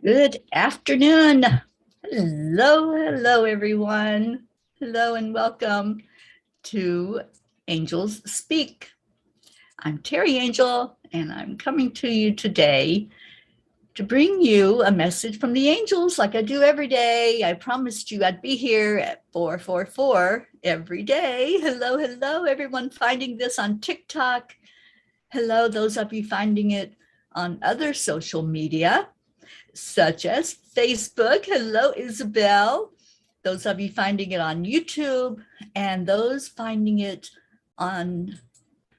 Good afternoon. Hello, everyone. Hello, and welcome to Angels Speak. I'm Teri Angel, and I'm coming to you today to bring you a message from the angels like I do every day. I promised you I'd be here at 444 every day. Hello, everyone finding this on TikTok. Hello, those of you finding it on other social media, such as Facebook. Hello, Isabel. Those of you finding it on YouTube and those finding it on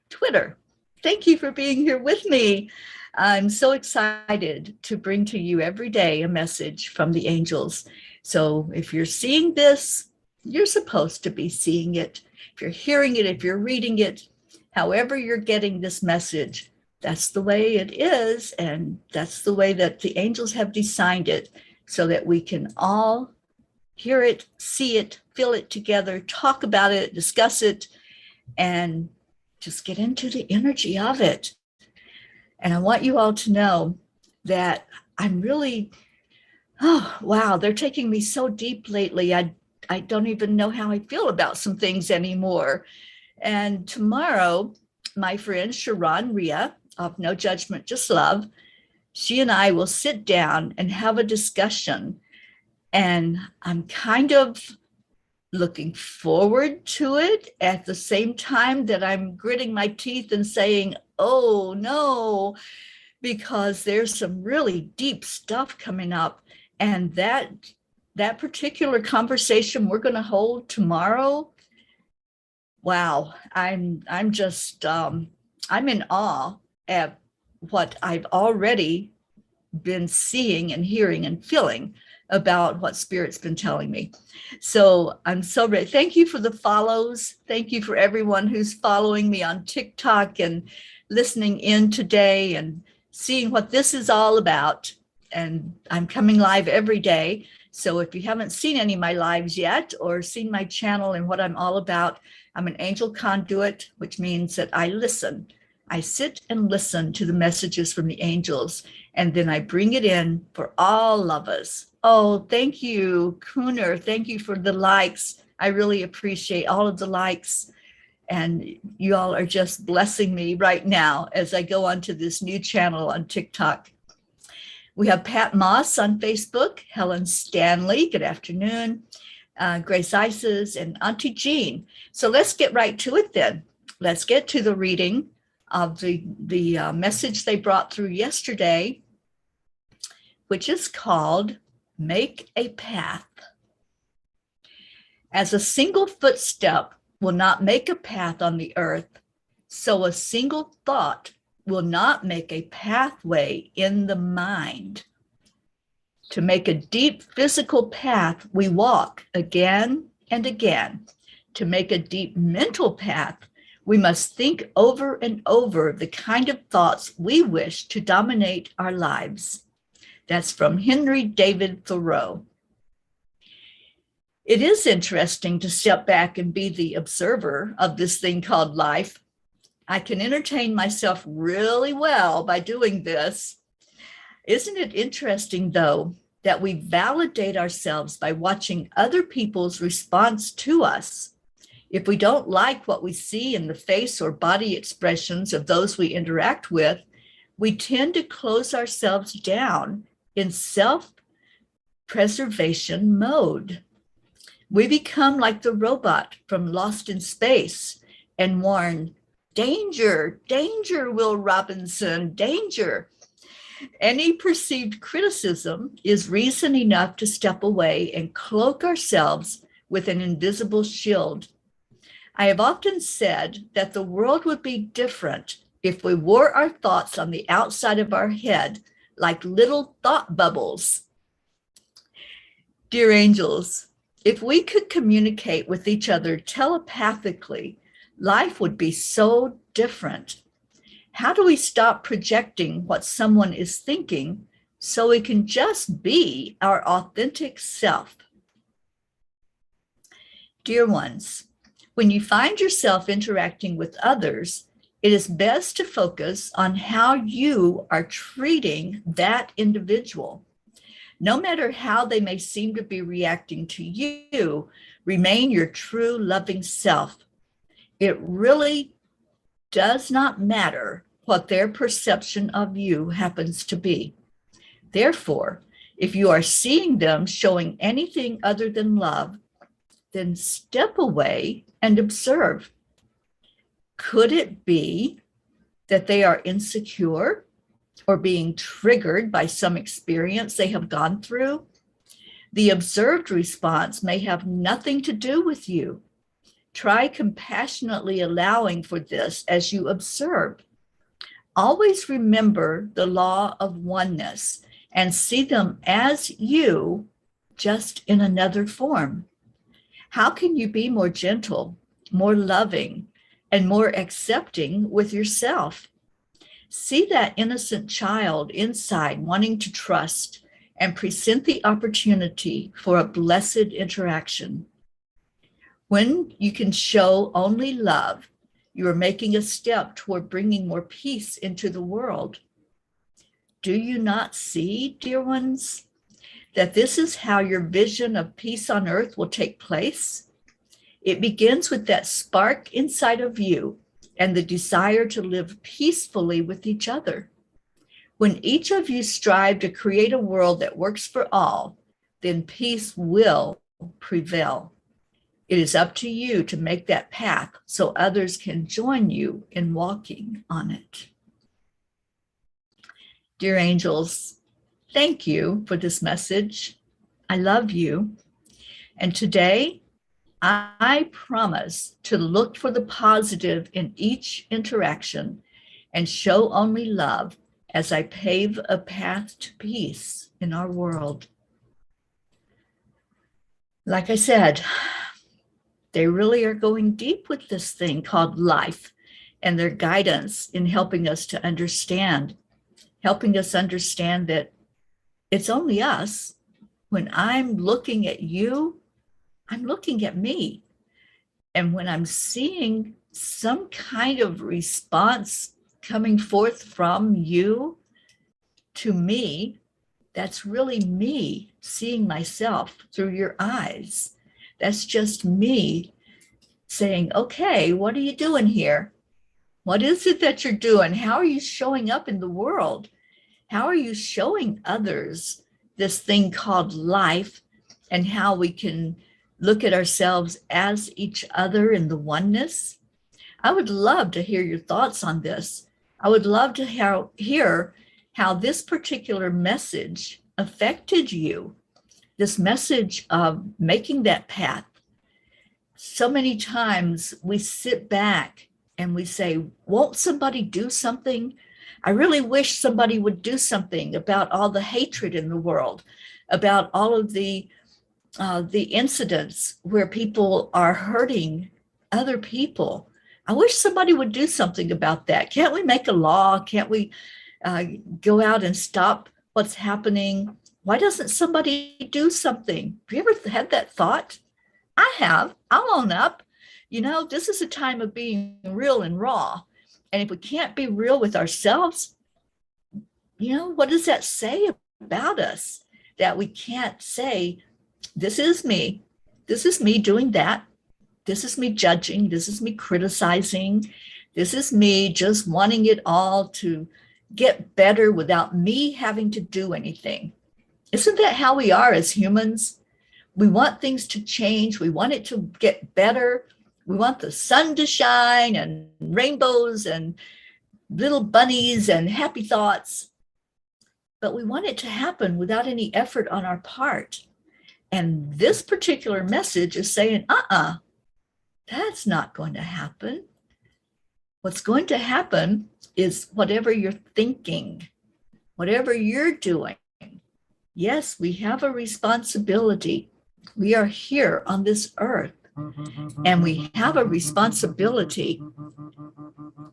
Twitter. Thank you for being here with me. I'm so excited to bring to you every day a message from the angels. So if you're seeing this, you're supposed to be seeing it. If you're hearing it, if you're reading it, however you're getting this message, that's the way it is, and that's the way that the angels have designed it so that we can all hear it, see it, feel it together, talk about it, discuss it, and just get into the energy of it. And I want you all to know that I'm really, oh, wow, they're taking me so deep lately. I don't even know how I feel about some things anymore. And tomorrow, my friend Sharon Ria of No Judgment, Just Love, she and I will sit down and have a discussion. And I'm kind of looking forward to it at the same time that I'm gritting my teeth and saying, oh no, because there's some really deep stuff coming up. And that particular conversation we're going to hold tomorrow, wow, I'm in awe at what I've already been seeing and hearing and feeling about what Spirit's been telling me. So I'm so ready. Thank you for the follows. Thank you for everyone who's following me on TikTok and listening in today and seeing what this is all about. And I'm coming live every day. So if you haven't seen any of my lives yet or seen my channel and what I'm all about, I'm an angel conduit, which means that I listen. I sit and listen to the messages from the angels, and then I bring it in for all of us. Oh, thank you, Cooner. Thank you for the likes. I really appreciate all of the likes. And you all are just blessing me right now as I go onto this new channel on TikTok. We have Pat Moss on Facebook, Helen Stanley, good afternoon, Grace Isis, and Auntie Jean. So let's get right to it then. Let's get to the reading of the message they brought through yesterday, which is called Make a Path. As a single footstep will not make a path on the earth, so a single thought will not make a pathway in the mind. To make a deep physical path, we walk again and again. To make a deep mental path, we must think over and over the kind of thoughts we wish to dominate our lives. That's from Henry David Thoreau. It is interesting to step back and be the observer of this thing called life. I can entertain myself really well by doing this. Isn't it interesting, though, that we validate ourselves by watching other people's response to us? If we don't like what we see in the face or body expressions of those we interact with, we tend to close ourselves down in self-preservation mode. We become like the robot from Lost in Space and warn, danger, danger, Will Robinson, danger. Any perceived criticism is reason enough to step away and cloak ourselves with an invisible shield. I have often said that the world would be different if we wore our thoughts on the outside of our head like little thought bubbles. Dear angels, if we could communicate with each other telepathically, life would be so different. How do we stop projecting what someone is thinking so we can just be our authentic self? Dear ones, when you find yourself interacting with others, it is best to focus on how you are treating that individual. No matter how they may seem to be reacting to you, remain your true loving self. It really does not matter what their perception of you happens to be. Therefore, if you are seeing them showing anything other than love, then step away and observe. Could it be that they are insecure or being triggered by some experience they have gone through? The observed response may have nothing to do with you. Try compassionately allowing for this as you observe. Always remember the law of oneness and see them as you, just in another form. How can you be more gentle, more loving, and more accepting with yourself? See that innocent child inside wanting to trust and present the opportunity for a blessed interaction. When you can show only love, you are making a step toward bringing more peace into the world. Do you not see, dear ones, that this is how your vision of peace on earth will take place? It begins with that spark inside of you and the desire to live peacefully with each other. When each of you strive to create a world that works for all, then peace will prevail. It is up to you to make that path so others can join you in walking on it. Dear angels, thank you for this message. I love you. And today, I promise to look for the positive in each interaction and show only love as I pave a path to peace in our world. Like I said, they really are going deep with this thing called life and their guidance in helping us understand that it's only us. When I'm looking at you, I'm looking at me. And when I'm seeing some kind of response coming forth from you to me, that's really me seeing myself through your eyes. That's just me saying, okay, what are you doing here? What is it that you're doing? How are you showing up in the world? How are you showing others this thing called life and how we can look at ourselves as each other in the oneness? I would love to hear your thoughts on this. I would love to hear how this particular message affected you, this message of making that path. So many times we sit back and we say, won't somebody do something? I really wish somebody would do something about all the hatred in the world, about all of the incidents where people are hurting other people. I wish somebody would do something about that. Can't we make a law? Can't we go out and stop what's happening? Why doesn't somebody do something? Have you ever had that thought? I have. I'll own up. You know, this is a time of being real and raw. And if we can't be real with ourselves, you know, what does that say about us? That we can't say, this is me doing that. This is me judging. This is me criticizing. This is me just wanting it all to get better without me having to do anything. Isn't that how we are as humans? We want things to change. We want it to get better. We want the sun to shine and rainbows and little bunnies and happy thoughts. But we want it to happen without any effort on our part. And this particular message is saying, that's not going to happen. What's going to happen is whatever you're thinking, whatever you're doing. Yes, we have a responsibility. We are here on this earth, and we have a responsibility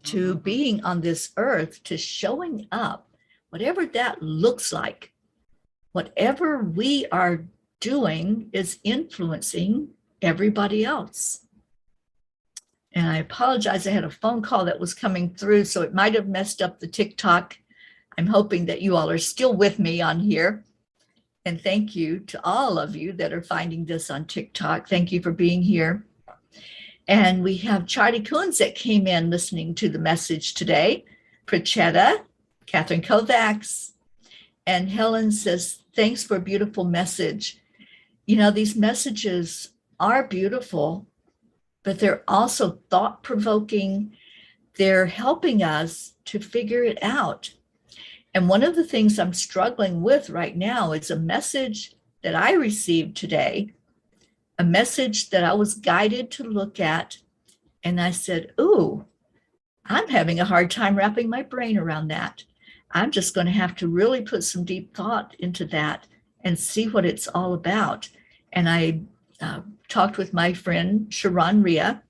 to being on this earth, to showing up, whatever that looks like. Whatever we are doing is influencing everybody else. And I apologize, I had a phone call that was coming through, so it might have messed up the TikTok. I'm hoping that you all are still with me on here. And thank you to all of you that are finding this on TikTok. Thank you for being here. And we have Charlie Coons that came in listening to the message today. Prachetta, Catherine Kovacs, and Helen says, thanks for a beautiful message. You know, these messages are beautiful, but they're also thought-provoking. They're helping us to figure it out. And one of the things I'm struggling with right now is a message that I received today, a message that I was guided to look at. And I said, ooh, I'm having a hard time wrapping my brain around that. I'm just going to have to really put some deep thought into that and see what it's all about. And I talked with my friend, Sharon Ria,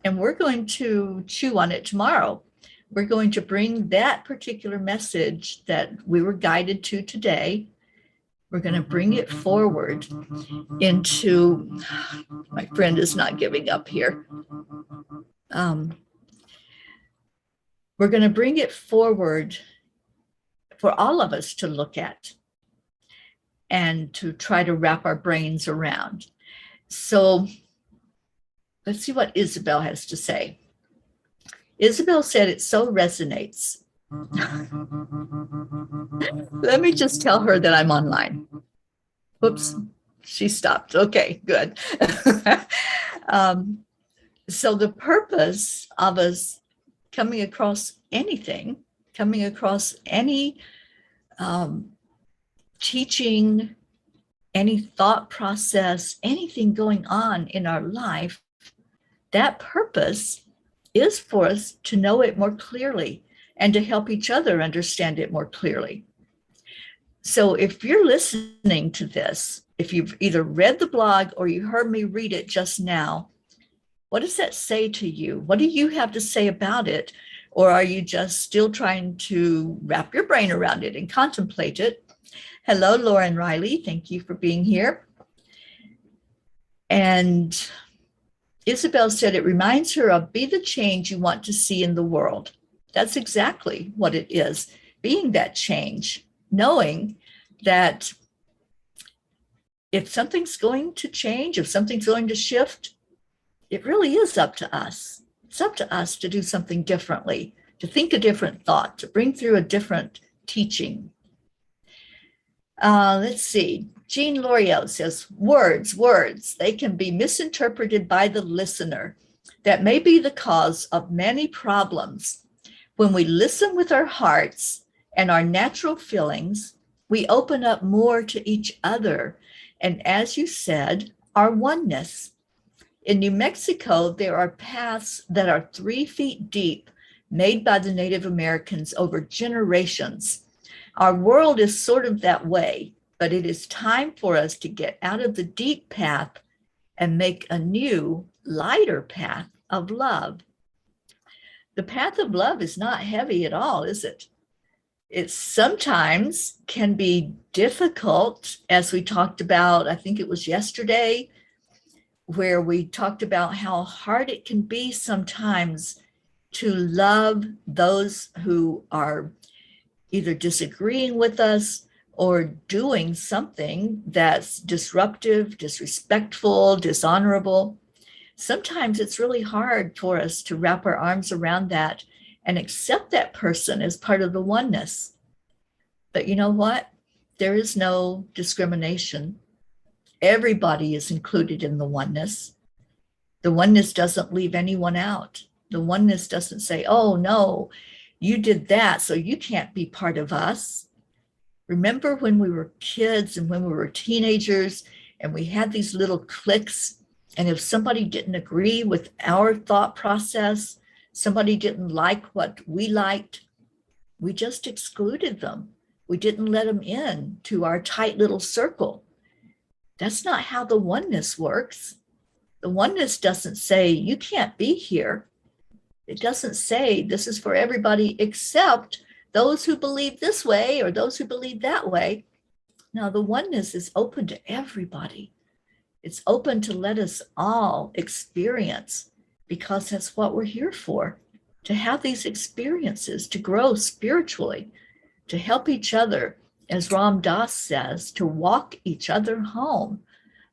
and we're going to chew on it tomorrow. We're going to bring that particular message that we were guided to today. We're going to bring it forward into, my friend is not giving up here. We're going to bring it forward for all of us to look at and to try to wrap our brains around. So let's see what Isabel has to say. Isabel said it so resonates. Let me just tell her that I'm online. Whoops, she stopped. Okay, good. So the purpose of us coming across anything, coming across any teaching, any thought process, anything going on in our life, that purpose is for us to know it more clearly and to help each other understand it more clearly. So if you're listening to this, if you've either read the blog or you heard me read it just now, what does that say to you? What do you have to say about it? Or are you just still trying to wrap your brain around it and contemplate it? Hello, Lauren Riley. Thank you for being here. And Isabel said it reminds her of be the change you want to see in the world. That's exactly what it is, being that change, knowing that if something's going to change, if something's going to shift, it really is up to us. It's up to us to do something differently, to think a different thought, to bring through a different teaching. Let's see. Jean L'Oreal says, words, they can be misinterpreted by the listener. That may be the cause of many problems. When we listen with our hearts and our natural feelings, we open up more to each other. And as you said, our oneness. In New Mexico, there are paths that are 3 feet deep, made by the Native Americans over generations. Our world is sort of that way, but it is time for us to get out of the deep path and make a new, lighter path of love. The path of love is not heavy at all, is it? It sometimes can be difficult, as we talked about, I think it was yesterday, where we talked about how hard it can be sometimes to love those who are either disagreeing with us or doing something that's disruptive, disrespectful, dishonorable. Sometimes it's really hard for us to wrap our arms around that and accept that person as part of the oneness. But you know what? There is no discrimination. Everybody is included in the oneness. The oneness doesn't leave anyone out. The oneness doesn't say, oh, no, you did that, so you can't be part of us. Remember when we were kids and when we were teenagers and we had these little cliques, and if somebody didn't agree with our thought process, somebody didn't like what we liked, we just excluded them. We didn't let them in to our tight little circle. That's not how the oneness works. The oneness doesn't say, you can't be here. It doesn't say this is for everybody except those who believe this way or those who believe that way. No, the oneness is open to everybody. It's open to let us all experience, because that's what we're here for, to have these experiences, to grow spiritually, to help each other as Ram Dass says, to walk each other home.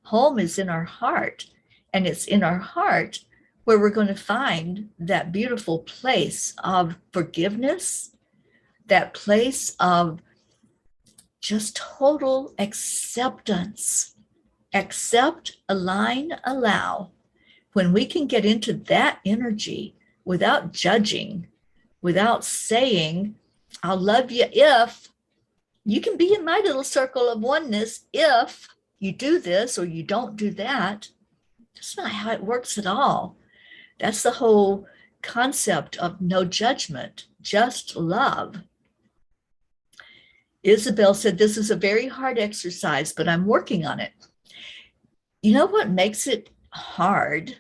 Home is in our heart, and it's in our heart where we're going to find that beautiful place of forgiveness, that place of just total acceptance. Accept, align, allow. When we can get into that energy without judging, without saying, I'll love you if you can be in my little circle of oneness if you do this or you don't do that. That's not how it works at all. That's the whole concept of no judgment, just love. Isabel said, this is a very hard exercise, but I'm working on it. You know what makes it hard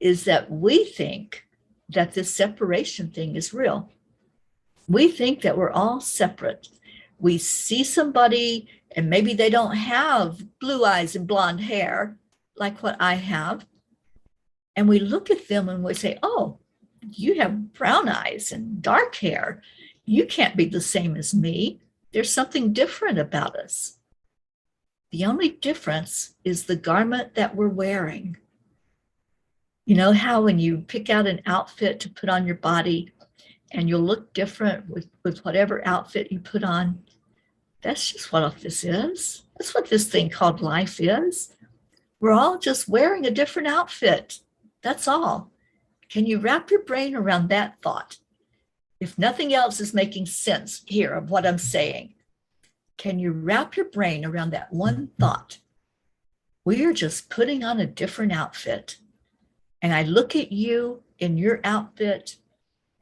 is that we think that this separation thing is real. We think that we're all separate. We see somebody and maybe they don't have blue eyes and blonde hair like what I have. And we look at them and we say, oh, you have brown eyes and dark hair. You can't be the same as me. There's something different about us. The only difference is the garment that we're wearing. You know how when you pick out an outfit to put on your body and you'll look different with whatever outfit you put on? That's just what this is. That's what this thing called life is. We're all just wearing a different outfit. That's all. Can you wrap your brain around that thought? If nothing else is making sense here of what I'm saying, can you wrap your brain around that one thought? We are just putting on a different outfit. And I look at you in your outfit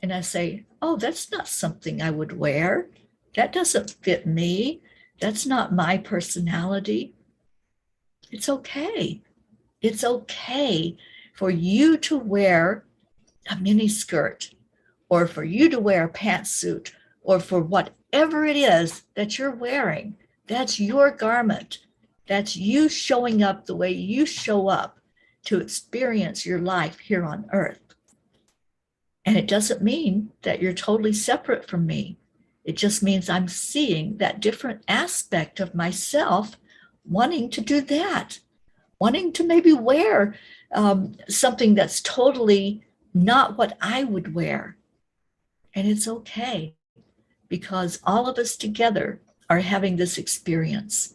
and I say, oh, that's not something I would wear. That doesn't fit me. That's not my personality. It's okay. It's okay for you to wear a mini skirt or for you to wear a pantsuit or for whatever it is that you're wearing. That's your garment. That's you showing up the way you show up to experience your life here on earth. And it doesn't mean that you're totally separate from me. It just means I'm seeing that different aspect of myself, wanting to do that, wanting to maybe wear something that's totally not what I would wear. And it's okay, because all of us together are having this experience.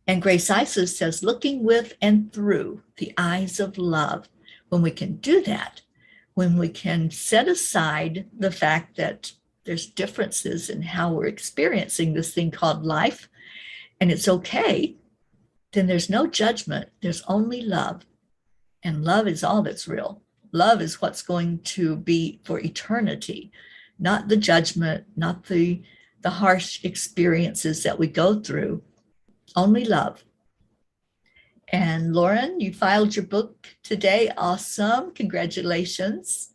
And Grace Isis says, looking with and through the eyes of love. When we can do that, when we can set aside the fact that there's differences in how we're experiencing this thing called life, and it's okay, then there's no judgment. There's only love. And love is all that's real. Love is what's going to be for eternity, not the judgment, not the harsh experiences that we go through. Only love. And Lauren, you filed your book today. Awesome. Congratulations.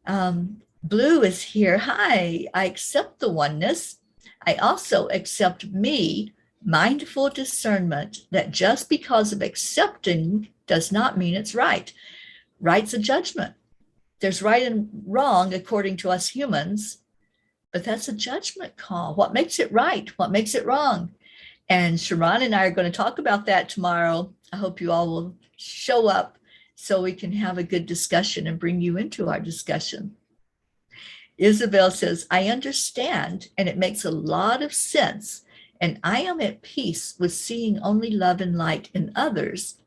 Blue is here. Hi, I accept the oneness. I also accept me, mindful discernment that just because of accepting does not mean it's right. Right's a judgment. There's right and wrong according to us humans, but that's a judgment call. What makes it right? What makes it wrong? And Sharon and I are going to talk about that tomorrow. I hope you all will show up so we can have a good discussion and bring you into our discussion. Isabel says, I understand, and it makes a lot of sense, and I am at peace with seeing only love and light in others.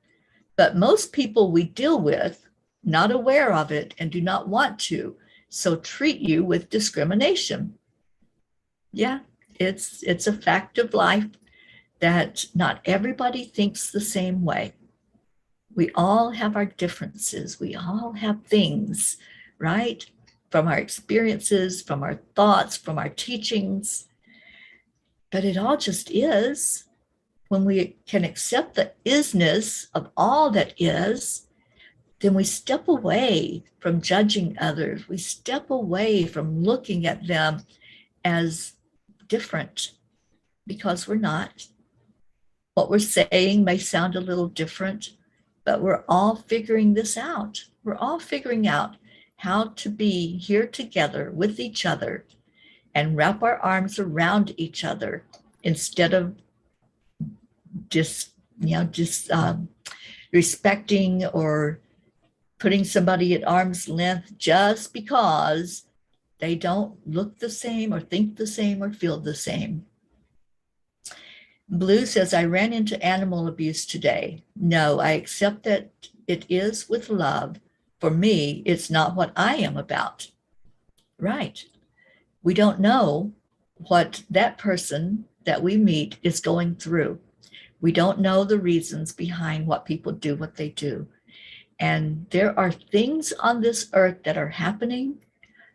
But most people we deal with, not aware of it and do not want to, so treat you with discrimination. Yeah, it's a fact of life that not everybody thinks the same way. We all have our differences. We all have things, right? From our experiences, from our thoughts, from our teachings. But it all just is. When we can accept the isness of all that is, then we step away from judging others. We step away from looking at them as different, because we're not. What we're saying may sound a little different, but we're all figuring this out. We're all figuring out how to be here together with each other and wrap our arms around each other instead of just respecting or putting somebody at arm's length just because they don't look the same or think the same or feel the same. Blue says, I ran into animal abuse today. No, I accept that it is with love. For me, it's not what I am about. Right. We don't know what that person that we meet is going through. We don't know the reasons behind what people do what they do. And there are things on this earth that are happening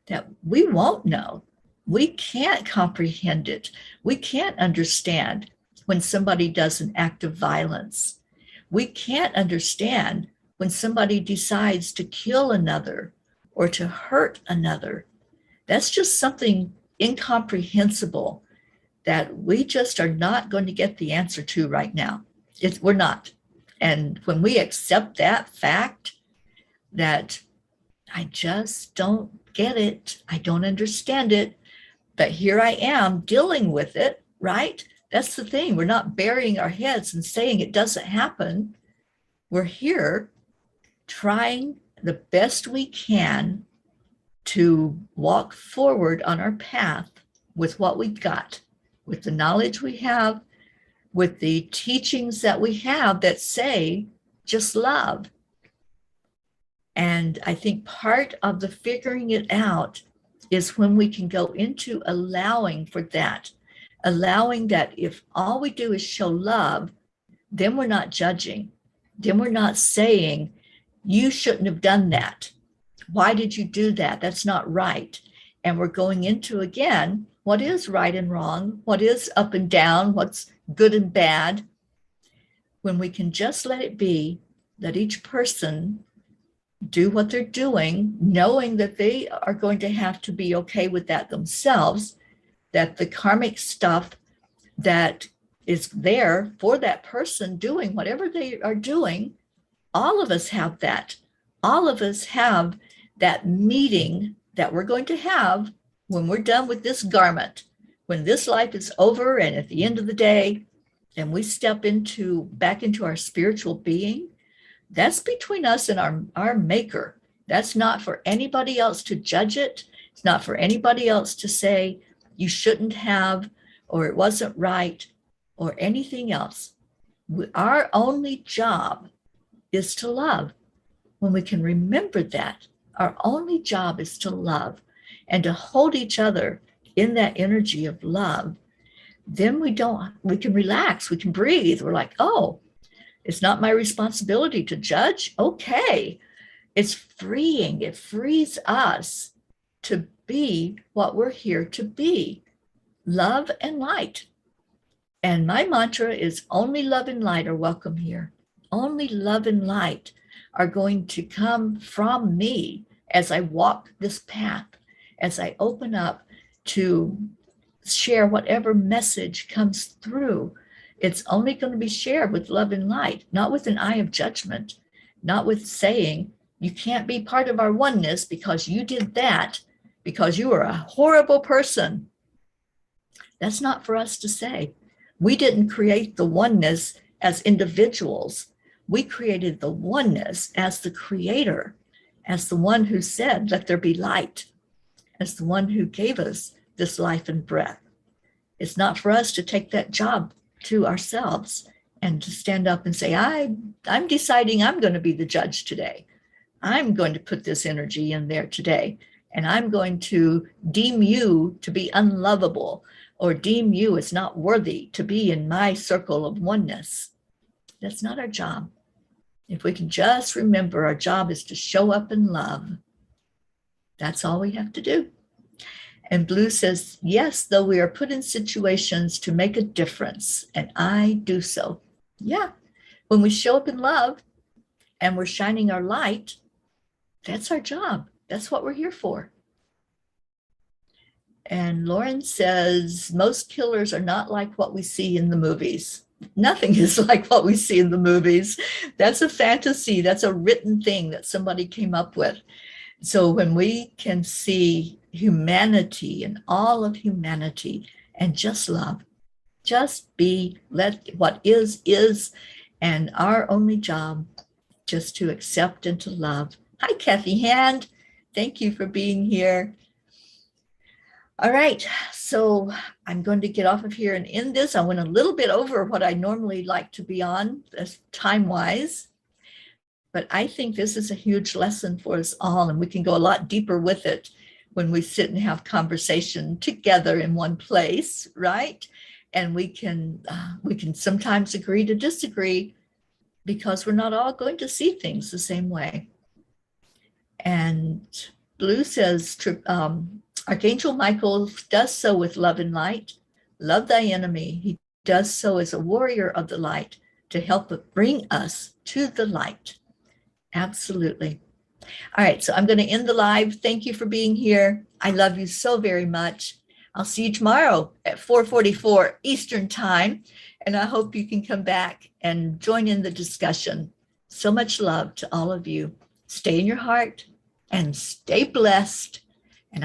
that we won't know. We can't comprehend it. We can't understand when somebody does an act of violence. We can't understand when somebody decides to kill another or to hurt another. That's just something incomprehensible that we just are not going to get the answer to right now. We're not. And when we accept that fact that I just don't get it, I don't understand it, but here I am dealing with it, right? That's the thing. We're not burying our heads and saying it doesn't happen. We're here trying the best we can to walk forward on our path with what we've got, with the knowledge we have, with the teachings that we have that say just love. And I think part of the figuring it out is when we can go into allowing for that, allowing that if all we do is show love, then we're not judging. Then we're not saying, you shouldn't have done that. Why did you do that? That's not right. And we're going into, again, what is right and wrong, what is up and down, what's good and bad. When we can just let it be, let each person do what they're doing, knowing that they are going to have to be okay with that themselves, that the karmic stuff that is there for that person doing whatever they are doing, all of us have that. All of us have that meeting that we're going to have when we're done with this garment, when this life is over and at the end of the day, and we step back into our spiritual being. That's between us and our maker. That's not for anybody else to judge it. It's not for anybody else to say you shouldn't have, or it wasn't right, or anything else. Our only job is to love. When we can remember that, our only job is to love and to hold each other in that energy of love, then we can relax, we can breathe. We're like, oh, it's not my responsibility to judge. Okay. It's freeing. It frees us to be what we're here to be, love and light. And my mantra is only love and light are welcome here. Only love and light are going to come from me as I walk this path, as I open up to share whatever message comes through. It's only going to be shared with love and light, not with an eye of judgment, not with saying, you can't be part of our oneness because you did that, because you are a horrible person. That's not for us to say. We didn't create the oneness as individuals. We created the oneness as the creator, as the one who said, let there be light, as the one who gave us this life and breath. It's not for us to take that job to ourselves and to stand up and say, I'm deciding I'm going to be the judge today. I'm going to put this energy in there today, and I'm going to deem you to be unlovable or deem you as not worthy to be in my circle of oneness. That's not our job. If we can just remember our job is to show up in love, that's all we have to do. And Blue says, yes, though we are put in situations to make a difference, and I do so. Yeah, when we show up in love and we're shining our light, that's our job. That's what we're here for. And Lauren says, most killers are not like what we see in the movies. Nothing is like what we see in the movies. That's a fantasy. That's a written thing that somebody came up with. So when we can see humanity and all of humanity and just love. Just be, let what is, and our only job just to accept and to love. Hi, Kathy Hand. Thank you for being here. All right, so I'm going to get off of here and end this. I went a little bit over what I normally like to be on time-wise, but I think this is a huge lesson for us all, and we can go a lot deeper with it when we sit and have conversation together in one place, right? And we can sometimes agree to disagree because we're not all going to see things the same way. And Blue says, Archangel Michael does so with love and light. Love thy enemy. He does so as a warrior of the light to help bring us to the light. Absolutely. All right, so I'm going to end the live. Thank you for being here. I love you so very much. I'll see you tomorrow at 4:44 Eastern Time, and I hope you can come back and join in the discussion. So much love to all of you. Stay in your heart and stay blessed.